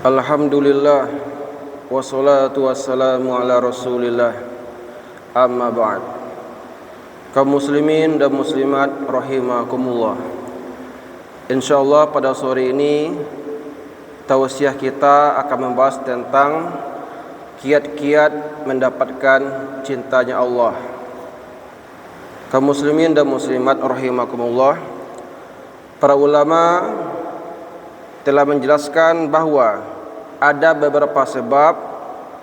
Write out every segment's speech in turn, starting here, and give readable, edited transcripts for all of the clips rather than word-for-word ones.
Alhamdulillah wassalatu wassalamu ala Rasulillah. Amma ba'd. Kaum muslimin dan muslimat rahimakumullah. Insyaallah pada sore ini tausiah kita akan membahas tentang kiat-kiat mendapatkan cintanya Allah. Kaum muslimin dan muslimat rahimakumullah, para ulama telah menjelaskan bahwa ada beberapa sebab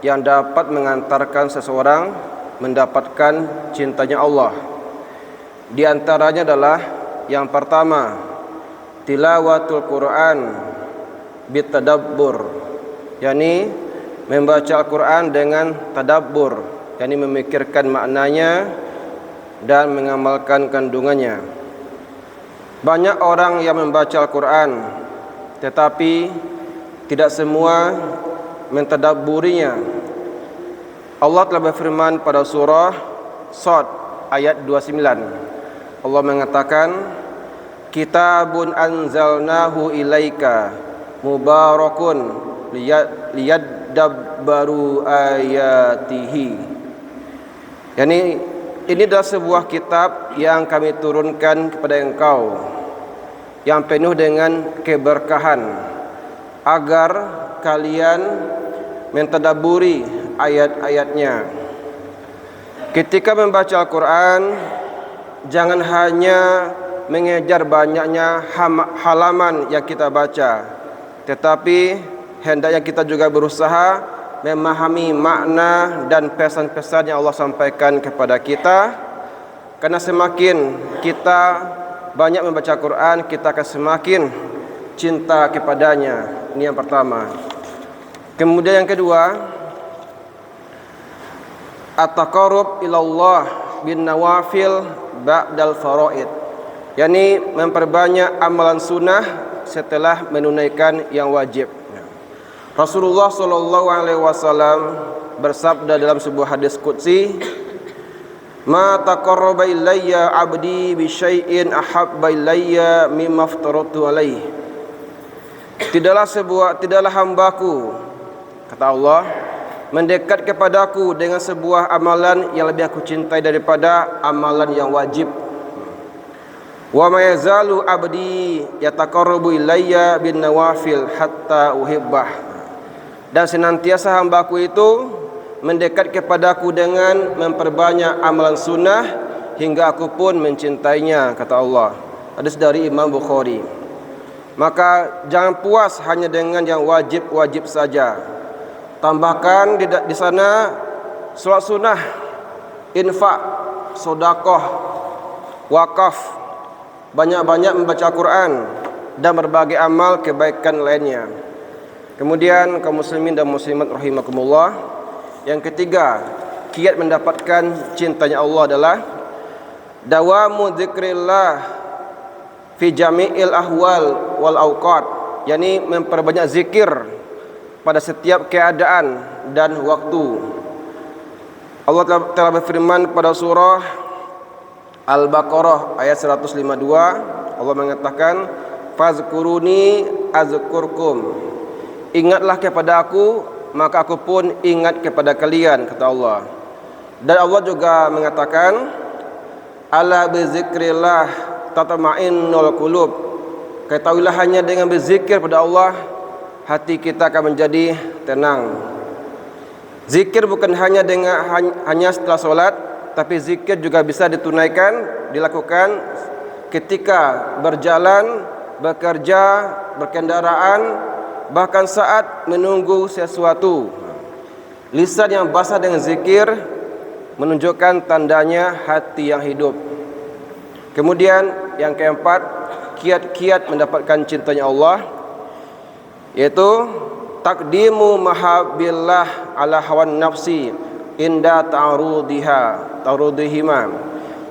yang dapat mengantarkan seseorang mendapatkan cintanya Allah. Di antaranya adalah yang pertama, tilawatul Quran bitadabbur, yakni membaca Al-Quran dengan tadabbur, yakni memikirkan maknanya dan mengamalkan kandungannya. Banyak orang yang membaca Al-Quran tetapi tidak semua mentadabburinya. Allah telah berfirman pada surah Shad ayat 29. Allah mengatakan, Kitabun anzalnahu ilaika mubarakun liyadabbaru ayatihi. Yani ini adalah sebuah kitab yang kami turunkan kepada engkau, yang penuh dengan keberkahan, agar kalian mentadabburi ayat-ayatnya. Ketika membaca Al-Quran, jangan hanya mengejar banyaknya halaman yang kita baca, tetapi hendaknya kita juga berusaha memahami makna dan pesan-pesan yang Allah sampaikan kepada kita. Karena semakin kita banyak membaca Al-Quran, kita akan semakin cinta kepadanya. Ini yang pertama. Kemudian yang kedua, at-taqarrub ilallah bin nawafil ba'dal faraid, yakni memperbanyak amalan sunnah setelah menunaikan yang wajib. Rasulullah SAW bersabda dalam sebuah hadis qudsi, Ma taqarraba ilayya 'abdi bi syai'in ahabba ilayya mimma aftaratu alaihi. Tidaklah hambaku, kata Allah, mendekat kepadaku dengan sebuah amalan yang lebih aku cintai daripada amalan yang wajib. Wa ma yazalu 'abdi yataqarrabu ilayya bin nawafil hatta uhibbah. Dan senantiasa hambaku itu mendekat kepadaku dengan memperbanyak amalan sunnah hingga aku pun mencintainya, kata Allah. Hadis dari Imam Bukhari. Maka jangan puas hanya dengan yang wajib-wajib saja. Tambahkan di sana salat sunnah, infak, sedekah, wakaf, banyak-banyak membaca Quran dan berbagai amal kebaikan lainnya. Kemudian kaum muslimin dan muslimat rahimakumullah, yang ketiga, kiat mendapatkan cintanya Allah adalah dawamu dzikrillah fi jami'il ahwal wal awqat, yakni memperbanyak zikir pada setiap keadaan dan waktu. Allah telah berfirman pada surah Al-Baqarah ayat 152. Allah mengatakan, fazkuruni azkurkum, ingatlah kepada aku maka aku pun ingat kepada kalian, kata Allah. Dan Allah juga mengatakan, ala bizikrillah tatma'innul qulub, ketahuilah hanya dengan berzikir pada Allah hati kita akan menjadi tenang. Zikir bukan hanya setelah solat, tapi zikir juga bisa dilakukan ketika berjalan, bekerja, berkendaraan, bahkan saat menunggu sesuatu. Lisan yang basah dengan zikir menunjukkan tandanya hati yang hidup. Kemudian yang keempat, kiat-kiat mendapatkan cintanya Allah, yaitu taqdimu mahabbillah ala hawan nafsi inda ta'rudihima,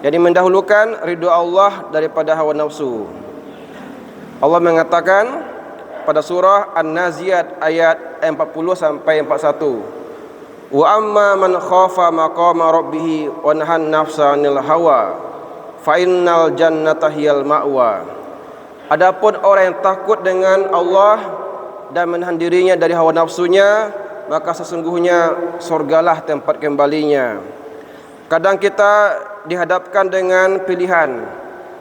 jadi mendahulukan ridha Allah daripada hawa nafsu. Allah mengatakan pada surah An-Naziyat ayat 40 sampai 41, wa amma man khafa maqama rabbih wa nahan nafsa 'anil hawa fa innal jannata hiyal ma'wa. Adapun orang yang takut dengan Allah dan menahan dirinya dari hawa nafsunya, maka sesungguhnya surgalah tempat kembalinya. Kadang kita dihadapkan dengan pilihan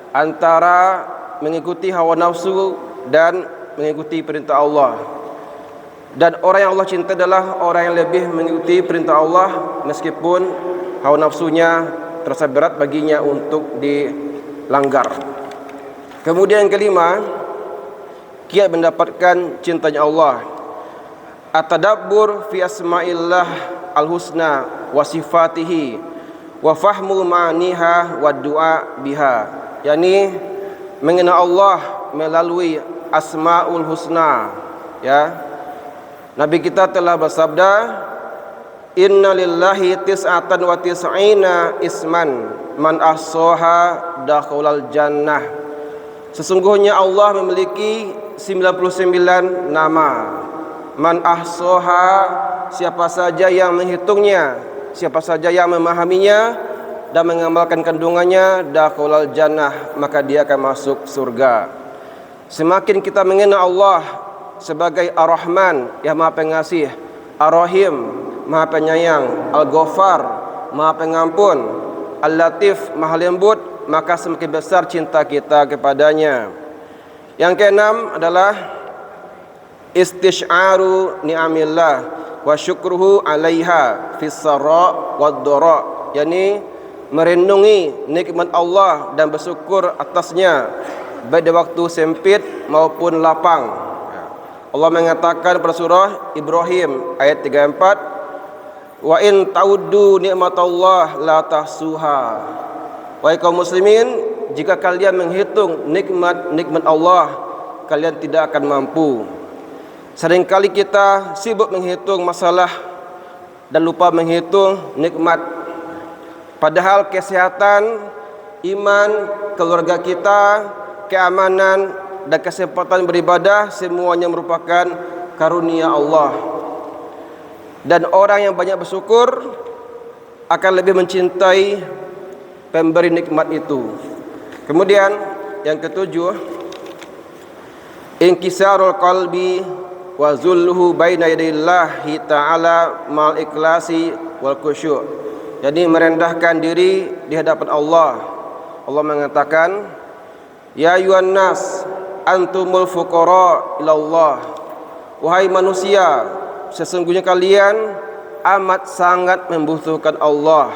antara mengikuti hawa nafsu dan mengikuti perintah Allah. Dan orang yang Allah cinta adalah orang yang lebih mengikuti perintah Allah meskipun hawa nafsunya terasa berat baginya untuk dilanggar. Kemudian yang kelima, kiat mendapatkan cintanya Allah. At-tadabbur fi asma'illah al-husna wa sifatihi wa fahmu ma'niha wa du'a biha. Yani mengenal Allah melalui asma'ul husna, ya. Nabi kita telah bersabda, inna lillahi tis'atan wa tis'ina isman man ahsaha dakhalal jannah. Sesungguhnya Allah memiliki 99 nama. Man ahsaha, siapa saja yang menghitungnya, siapa saja yang memahaminya dan mengamalkan kandungannya, dakhalal jannah, maka dia akan masuk surga. Semakin kita mengenal Allah sebagai Ar-Rahman yang Maha Pengasih, Ar-Rahim Maha Penyayang, Al-Ghafar Maha Pengampun, Al-Latif Maha Lembut, maka semakin besar cinta kita kepadanya. Yang keenam adalah istish'aru ni'amillah wa syukruhu 'alaiha fis sarra wad dara, yakni merenungi nikmat Allah dan bersyukur atasnya baik di waktu sempit maupun lapang. Allah mengatakan pada surah Ibrahim ayat 34, wa in ta'uddu ni'matallah la tahsuha. Wahai kaum muslimin, jika kalian menghitung nikmat Allah, kalian tidak akan mampu. Seringkali kita sibuk menghitung masalah dan lupa menghitung nikmat. Padahal kesehatan, iman, keluarga kita, keamanan dan kesempatan beribadah semuanya merupakan karunia Allah. Dan orang yang banyak bersyukur akan lebih mencintai pemberi nikmat itu. Kemudian yang ketujuh, inkisarul qalbi wa zulluhu baina yadillahi ta'ala mal ikhlasi wal khusyuk. Jadi merendahkan diri di hadapan Allah. Allah mengatakan, ya ayyuhan nas antumul fuqara ilallah. Wahai manusia, sesungguhnya kalian amat sangat membutuhkan Allah.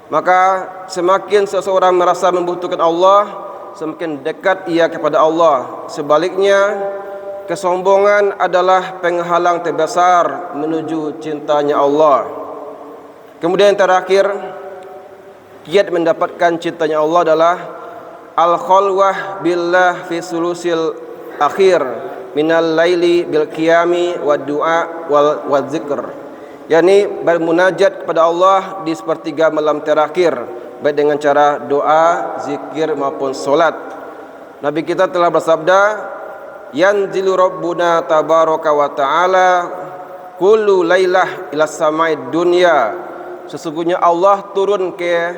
Maka semakin seseorang merasa membutuhkan Allah, semakin dekat ia kepada Allah. Sebaliknya, kesombongan adalah penghalang terbesar menuju cintanya Allah. Kemudian yang terakhir, kiat mendapatkan cintanya Allah adalah al-khalwah billah fi sulusil akhir minal laili bil qiyami wad du'a wal zikr. Yani bermunajat kepada Allah di sepertiga malam terakhir, baik dengan cara doa, zikir maupun solat. Nabi kita telah bersabda, yanzilu rabbuna tabaraka wa ta'ala kullu lailah ila sama'id dunya. Sesungguhnya Allah turun ke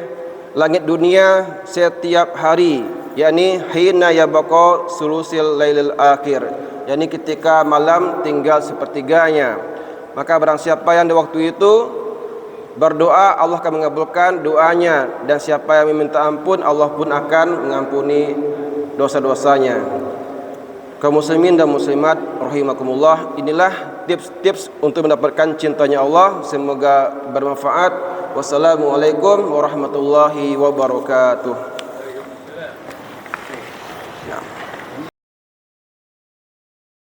langit dunia setiap hari, yakni hina yabqa sulusil lailil akhir, yakni ketika malam tinggal sepertiganya. Maka barang siapa yang di waktu itu berdoa, Allah akan mengabulkan doanya, dan siapa yang meminta ampun, Allah pun akan mengampuni dosa-dosanya. Kaum muslimin dan muslimat rahimakumullah, inilah tips-tips untuk mendapatkan cintanya Allah. Semoga bermanfaat. Wassalamualaikum warahmatullahi wabarakatuh. Ya.